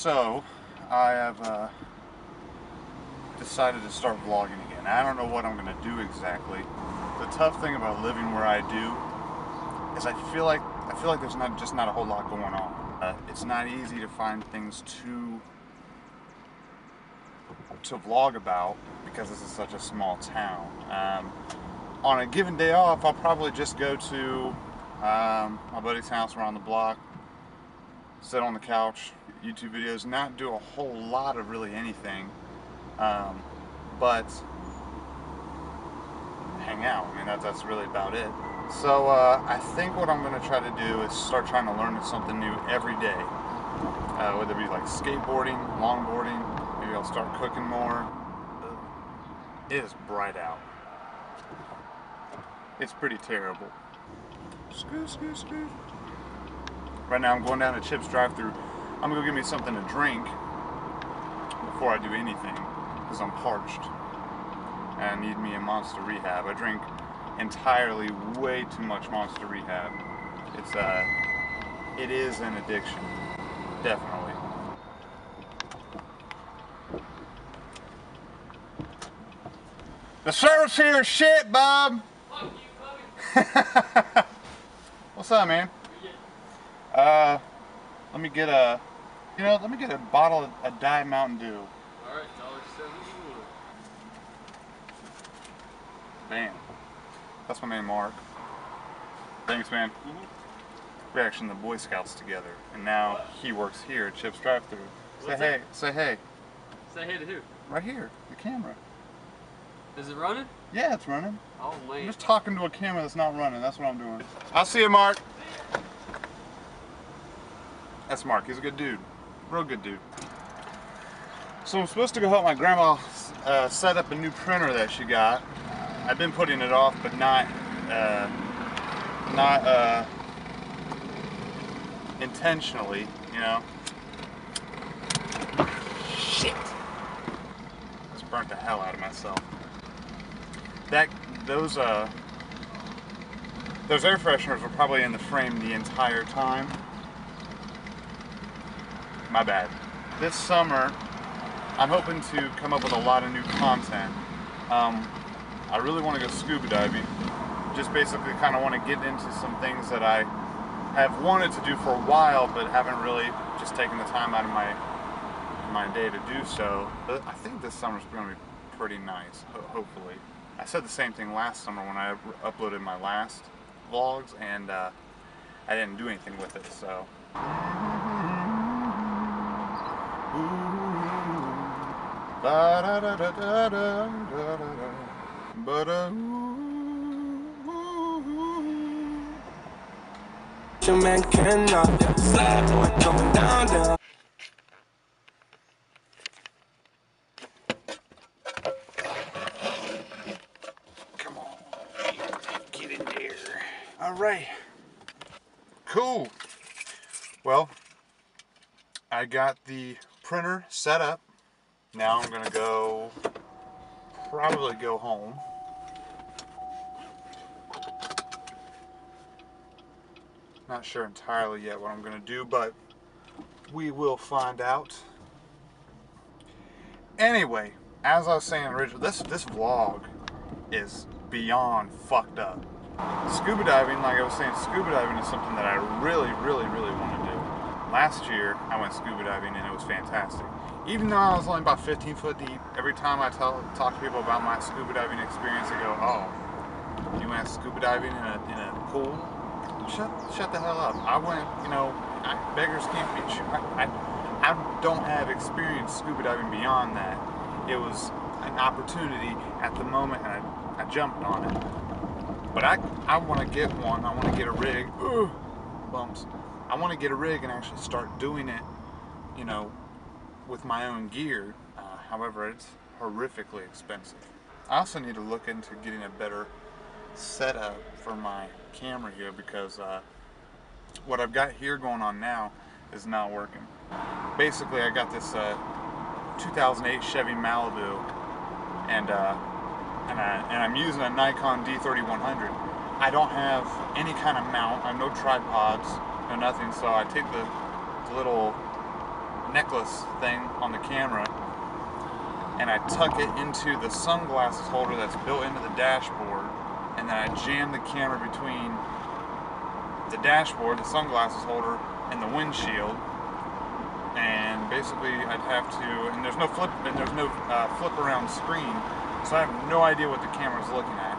So, I have decided to start vlogging again. I don't know what I'm going to do exactly. The tough thing about living where I do is I feel like there's not a whole lot going on. It's not easy to find things to vlog about because this is such a small town. On a given day off, I'll probably just go to my buddy's house around the block, sit on the couch, YouTube videos, not do a whole lot of really anything, but hang out. I mean, that's really about it. So I think what I'm going to try to do is start trying to learn something new every day, whether it be like skateboarding, longboarding. Maybe I'll start cooking more. It is bright out. It's pretty terrible. Scoot, scoot, scoot. Right now I'm going down to Chip's drive-thru. I'm gonna go get me something to drink before I do anything, because I'm parched and I need me a Monster Rehab. I drink entirely way too much Monster Rehab. It is an addiction, definitely. The service here is shit, Bob. Fuck you, fucking. What's up, man? Let me get a bottle of Diet Mountain Dew. Alright, $1.71. Bam. That's my man, Mark. Thanks, man. We're actually in the Boy Scouts together, and now he works here at Chip's drive-thru. Say hey. Say hey. Say hey to who? Right here, the camera. Is it running? Yeah, it's running. Oh, man. I'm just talking to a camera that's not running. That's what I'm doing. I'll see you, Mark. That's Mark. He's a good dude. Real good dude. So I'm supposed to go help my grandma set up a new printer that she got. I've been putting it off, but not intentionally, you know. Shit. Just burnt the hell out of myself. Those air fresheners were probably in the frame the entire time. My bad. This summer, I'm hoping to come up with a lot of new content. I really want to go scuba diving. Just basically kind of want to get into some things that I have wanted to do for a while, but haven't really just taken the time out of my day to do so. But I think this summer's going to be pretty nice, hopefully. I said the same thing last summer when I uploaded my last vlogs, and I didn't do anything with it, so. Your man cannot slide boy going down. Come on, get in there. All right, cool. Well, I got the printer set up. Now I'm gonna probably go home. Not sure entirely yet what I'm gonna do, but we will find out. Anyway, as I was saying originally, this vlog is beyond fucked up. Scuba diving, like I was saying, scuba diving is something that I really, really, really want to do. Last year, I went scuba diving and it was fantastic. Even though I was only about 15 foot deep, every time I talk to people about my scuba diving experience, they go, "Oh, you went scuba diving in a pool? Shut the hell up." I went, beggars can't be choosers. I don't have experience scuba diving beyond that. It was an opportunity at the moment, and I jumped on it. But I want to get one. I want to get a rig. Ugh, bumps. I want to get a rig and actually start doing it, with my own gear. However, it's horrifically expensive. I also need to look into getting a better setup for my camera here, because what I've got here going on now is not working. Basically, I got this 2008 Chevy Malibu, and I'm using a Nikon D3100. I don't have any kind of mount. I have no tripods, no nothing. So I take the little necklace thing on the camera, and I tuck it into the sunglasses holder that's built into the dashboard, and then I jam the camera between the dashboard, the sunglasses holder, and the windshield. And basically, I'd have to, and there's no flip around screen, so I have no idea what the camera's looking at.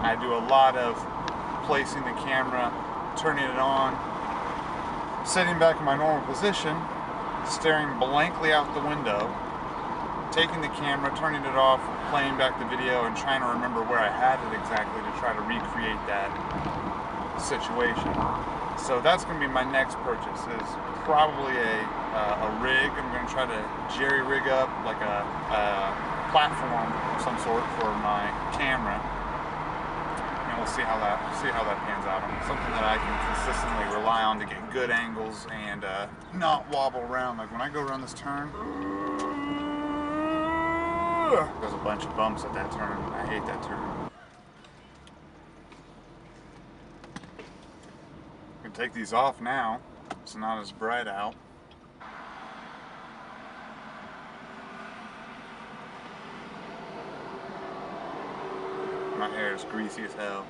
I do a lot of placing the camera, turning it on, sitting back in my normal position, staring blankly out the window, taking the camera, turning it off, playing back the video, and trying to remember where I had it exactly to try to recreate that situation. So that's going to be my next purchase, is probably a rig. I'm going to try to jerry rig up like a platform of some sort for my camera, and we'll see how that pans out. Something that I can consistently rely on to get good angles and not wobble around. Like when I go around this turn, there's a bunch of bumps at that turn. I hate that turn. I'm gonna take these off now. It's not as bright out. My hair is greasy as hell.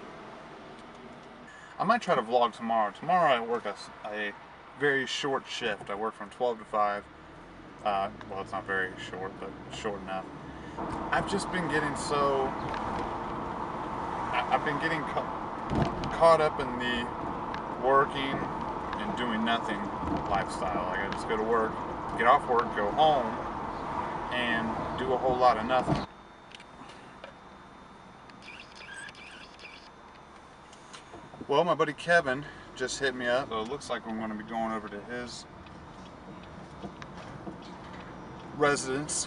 I might try to vlog tomorrow. Tomorrow I work a very short shift. I work from 12 to 5. Well, it's not very short, but short enough. I've just been getting so... I've been getting caught up in the working and doing nothing lifestyle. Like I just go to work, get off work, go home, and do a whole lot of nothing. Well, my buddy Kevin just hit me up, so it looks like I'm going to be going over to his residence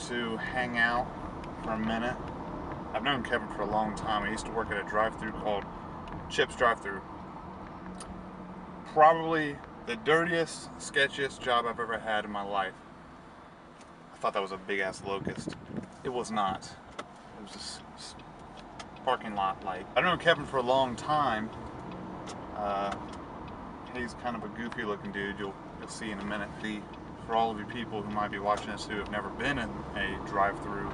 to hang out for a minute. I've known Kevin for a long time. I used to work at a drive-thru called Chip's Drive-Thru. Probably the dirtiest, sketchiest job I've ever had in my life. I thought that was a big-ass locust. It was not. It was just parking lot like. I've known Kevin for a long time. He's kind of a goofy looking dude. You'll see in a minute. For all of you people who might be watching this who have never been in a drive-thru,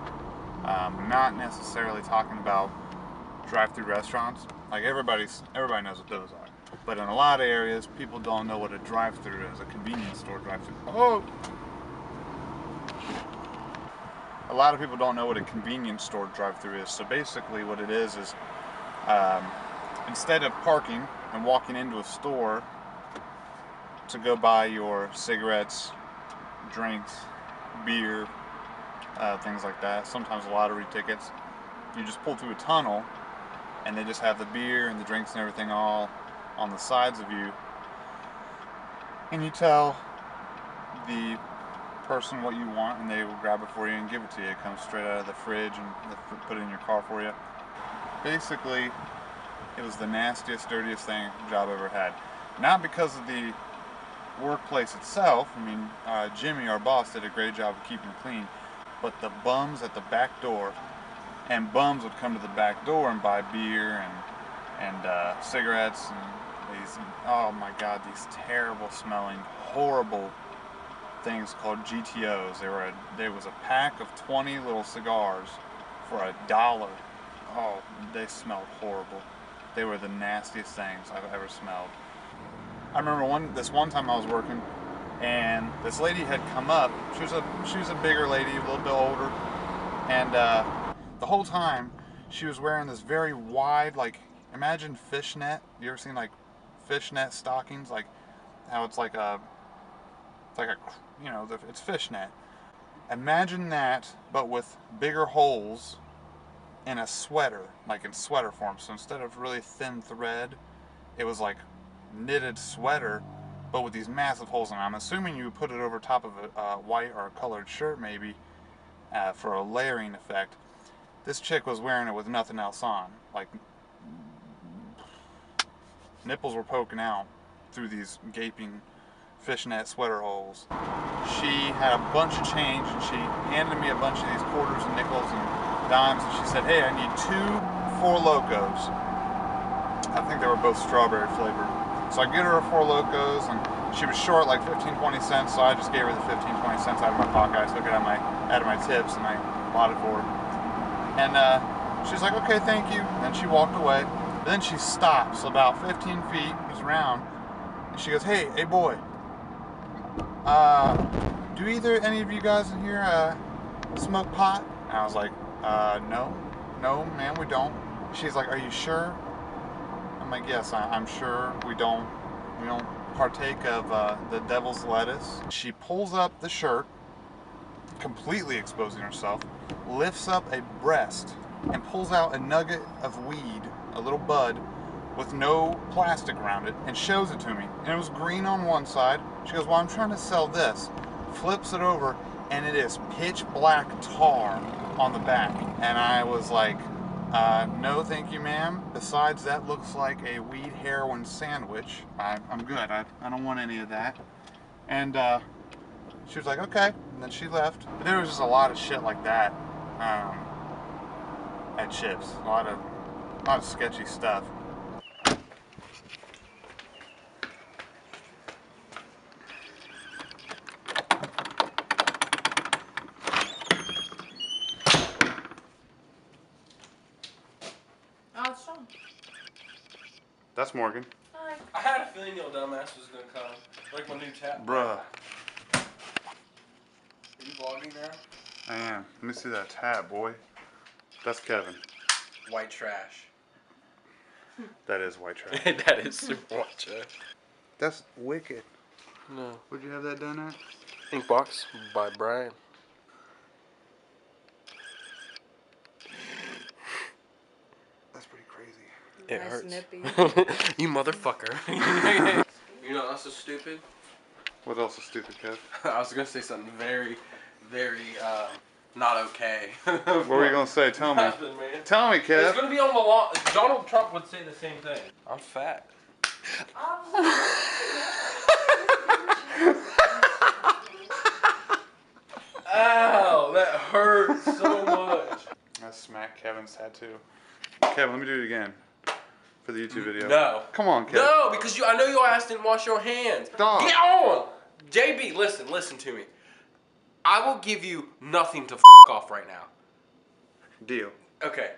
not necessarily talking about drive-thru restaurants. Like everybody knows what those are. But in a lot of areas, people don't know what a drive-thru is, a convenience store drive-thru. Oh! A lot of people don't know what a convenience store drive-thru is. So basically what it is instead of parking and walking into a store to go buy your cigarettes, drinks, beer, things like that, sometimes lottery tickets, you just pull through a tunnel and they just have the beer and the drinks and everything all on the sides of you, and you tell the person what you want and they will grab it for you and give it to you. It comes straight out of the fridge and put it in your car for you. Basically, it was the nastiest, dirtiest job I ever had. Not because of the workplace itself. I mean, Jimmy, our boss, did a great job of keeping it clean, but the bums at the back door, and bums would come to the back door and buy beer and cigarettes and these, oh my god, these terrible smelling, horrible things called GTOs. There was a pack of 20 little cigars for $1. Oh, they smelled horrible. They were the nastiest things I've ever smelled. I remember this one time I was working, and this lady had come up. She was a bigger lady, a little bit older, and the whole time she was wearing this very wide, like, imagine fishnet. You ever seen like fishnet stockings? Like how it's like a it's fishnet. Imagine that, but with bigger holes in a sweater, like in sweater form. So instead of really thin thread, it was like knitted sweater, but with these massive holes in it. I'm assuming you would put it over top of a white or a colored shirt maybe for a layering effect. This chick was wearing it with nothing else on. Like, nipples were poking out through these gaping fishnet sweater holes. She had a bunch of change and she handed me a bunch of these quarters and nickels and dimes, and she said, "Hey, I need 2 Four Locos." I think they were both strawberry flavored. So I get her a Four Locos, and she was short like 15, 20 cents, so I just gave her the 15, 20 cents out of my pocket. I took it out of my tips and I bought it for her. And she's like, okay, thank you. And she walked away. But then she stops about 15 feet, goes around, and she goes, hey boy, do either any of you guys in here smoke pot? And I was like, no, ma'am, we don't. She's like, are you sure? I'm like, yes, I'm sure we don't partake of the devil's lettuce. She pulls up the shirt, completely exposing herself, lifts up a breast, and pulls out a nugget of weed, a little bud, with no plastic around it, and shows it to me. And it was green on one side. She goes, well, I'm trying to sell this. Flips it over, and it is pitch black tar on the back. And I was like, no thank you, ma'am. Besides, that looks like a weed heroin sandwich. I'm good. I don't want any of that. And she was like, okay. And then she left. But there was just a lot of shit like that at Chips. A lot of sketchy stuff. Oh, it's Sean. That's Morgan. Hi. I had a feeling your dumbass was gonna come. Like my new tap. Bruh. Are you vlogging now? I am. Let me see that tab, boy. That's Kevin. White trash. That is white trash. That is super white trash. That's wicked. No. Where'd you have that done at? Inkbox by Brian. That's pretty crazy. It Nice hurts. nippy. You motherfucker. You know that's so stupid? What else is stupid, Kev? I was gonna say something very, very not okay. What were you gonna say? Tell me. Nothing, man. Tell me, It's Kev. gonna be on the law. Donald Trump would say the same thing. I'm fat. Ow, that hurts so much. I smacked Kevin's tattoo. Kevin, let me do it again. For the YouTube video. No. Come on, Kevin. No, because I know your ass didn't wash your hands. Dog. Get on! JB, listen to me. I will give you nothing to f off right now. Deal. Okay.